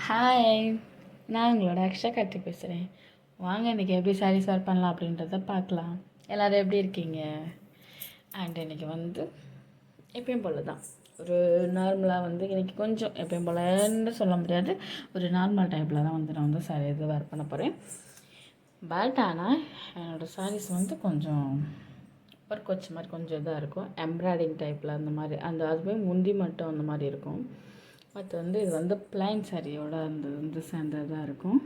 Hi, நான் உங்களோட அக்ஷா கார்த்திக் பேசுகிறேன். வாங்க இன்றைக்கி எப்படி சாரீஸ் வேர் பண்ணலாம் அப்படின்றத பார்க்கலாம். எல்லோரும் எப்படி இருக்கீங்க? அண்ட் இன்றைக்கி எப்பயும் போல் தான் ஒரு நார்மலாக இன்றைக்கி கொஞ்சம் எப்பயும் போலன்னு சொல்ல முடியாது, ஒரு நார்மல் டைப்பில் தான் நான் சாரீ இது வேர் பண்ண போகிறேன். பட் ஆனால் என்னோடய சாரீஸ் கொஞ்சம் ஒர்க் வச்ச மாதிரி கொஞ்சம் இதாக இருக்கும், எம்ப்ராய்டிங் டைப்பில் அந்த மாதிரி அதுவே முந்தி மட்டும் அந்த மாதிரி இருக்கும். பட் இது பிளைன் சாரியோட சேர்ந்ததாக இருக்கும்.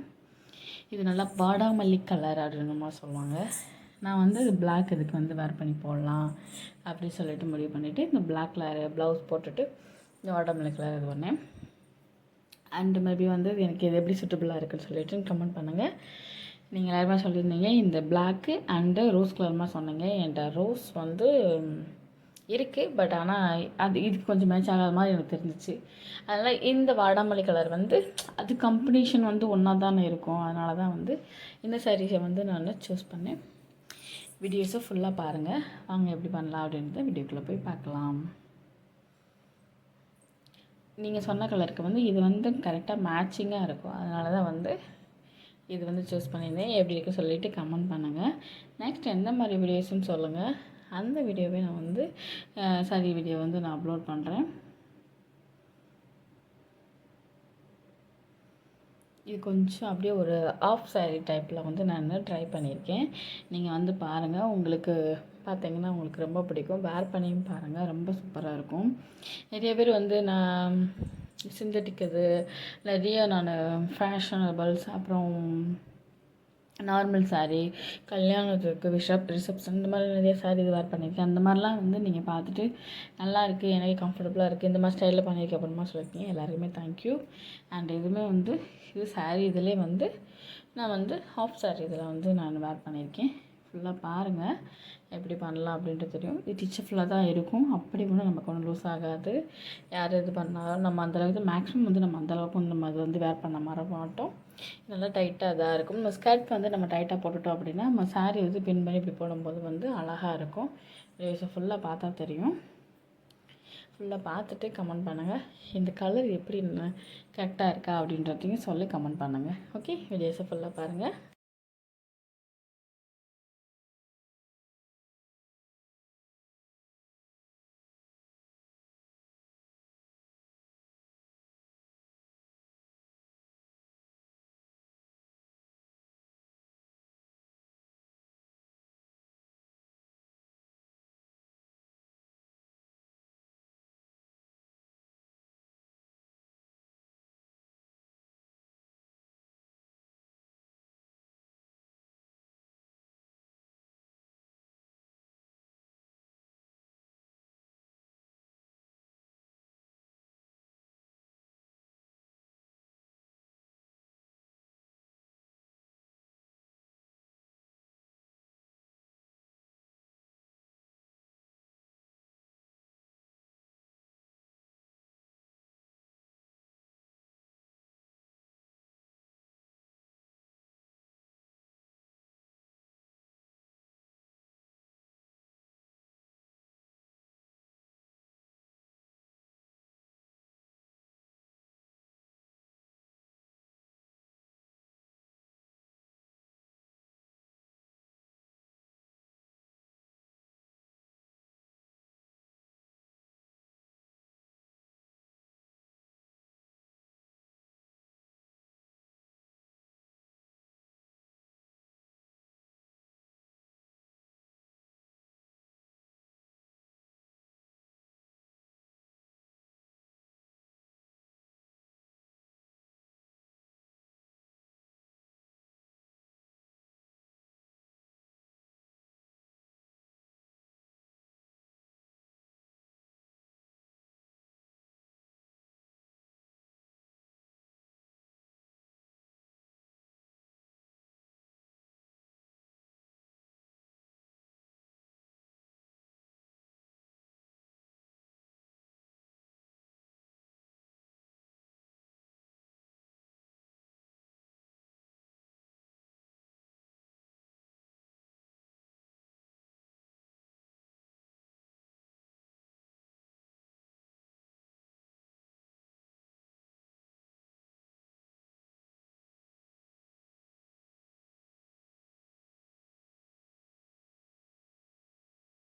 இது நல்லா வாடாமல்லி கலர் அப்படின்னு சொல்லுவாங்க. நான் இது பிளாக் இதுக்கு வேர் பண்ணி போடலாம் அப்படின்னு சொல்லிட்டு முடிவு பண்ணிவிட்டு இந்த பிளாக் கலர் ப்ளவுஸ் போட்டுட்டு இந்த வாடாமல்லி கலர் இது பண்ணேன். அண்டு மேபி எனக்கு இது எப்படி சூட்டபுளாக இருக்குன்னு சொல்லிட்டு கமெண்ட் பண்ணுங்கள். நீங்கள் எல்லாருமே சொல்லியிருந்தீங்க இந்த பிளாக்கு அண்டு ரோஸ் கலர்மா சொன்னீங்க. என்கிட்ட ரோஸ் இருக்குது, பட் ஆனால் இதுக்கு கொஞ்சம் மேட்ச் ஆகாத மாதிரி எனக்கு தெரிஞ்சிச்சு. அதனால் இந்த வாடாமல்லி கலர் அது காம்பினேஷன் ஒன்றா தானே இருக்கும். அதனால தான் இந்த சாரீஸை நான் சூஸ் பண்ணேன். வீடியோஸை ஃபுல்லாக பாருங்கள். வாங்க எப்படி பண்ணலாம் அப்படின்றத வீடியோக்குள்ளே போய் பார்க்கலாம். நீங்கள் சொன்ன கலருக்கு இது கரெக்டாக மேட்சிங்காக இருக்கும். அதனால தான் இது சூஸ் பண்ணியிருந்தேன். எப்படி இருக்குன்னு சொல்லிவிட்டு கமெண்ட் பண்ணுங்கள். நெக்ஸ்ட் எந்த மாதிரி வீடியோஸ்ன்னு சொல்லுங்கள். அந்த வீடியோவே நான் சாரி வீடியோ நான் அப்லோட் பண்ணுறேன். இது கொஞ்சம் அப்படியே ஒரு ஆஃப் சாரீ டைப்பில் நான் ட்ரை பண்ணியிருக்கேன். நீங்கள் பாருங்கள். உங்களுக்கு பார்த்தீங்கன்னா உங்களுக்கு ரொம்ப பிடிக்கும். வேர் பண்ணியும் பாருங்கள், ரொம்ப சூப்பராக இருக்கும். நிறைய பேர் நான் சிந்தட்டிக் இது நிறைய நான் ஃபேஷனபிள்ஸ் அப்புறம் நார்மல் சாரீ, கல்யாணத்துக்கு ரிசப்ஷன் இந்த மாதிரி நிறைய சாரீ இது வேர் பண்ணியிருக்கேன். அந்த மாதிரிலாம் நீங்கள் பார்த்துட்டு நல்லா இருக்குது, எனக்கு கம்ஃபர்டபுளாக இருக்குது, இந்த மாதிரி ஸ்டைலில் பண்ணியிருக்கேன் அப்புறமா சொல்லியிருக்கீங்க. எல்லாருக்குமே தேங்க்யூ. அண்ட் இதுவுமே இது சாரீ இதிலே நான் ஹாஃப் சாரீ இதில் நான் வேர் பண்ணியிருக்கேன். ஃபுல்லாக பாருங்கள் எப்படி பண்ணலாம் அப்படின்ட்டு தெரியும். இது டிச்சு ஃபுல்லாக தான் இருக்கும். அப்படி நமக்கு லூஸ் ஆகாது. யார் இது பண்ணாலும் நம்ம அந்தளவுக்கு மேக்ஸிமம் நம்ம அந்தளவுக்கு நம்ம அது வேர் பண்ண மாட்டோம். நல்லா டைட்டாக இதாக இருக்கும். நம்ம ஸ்கர்ட் நம்ம டைட்டாக போட்டுட்டோம் அப்படின்னா நம்ம சாரீ பின் பண்ணி இப்படி போடும்போது அழகாக இருக்கும். வீடியோஸை ஃபுல்லாக பார்த்தா தெரியும். ஃபுல்லாக பார்த்துட்டு கமெண்ட் பண்ணுங்கள். இந்த கலர் எப்படி கரெக்டாக இருக்கா அப்படின்றதையும் சொல்லி கமெண்ட் பண்ணுங்கள். ஓகே, வீடியோஸை ஃபுல்லாக பாருங்கள்.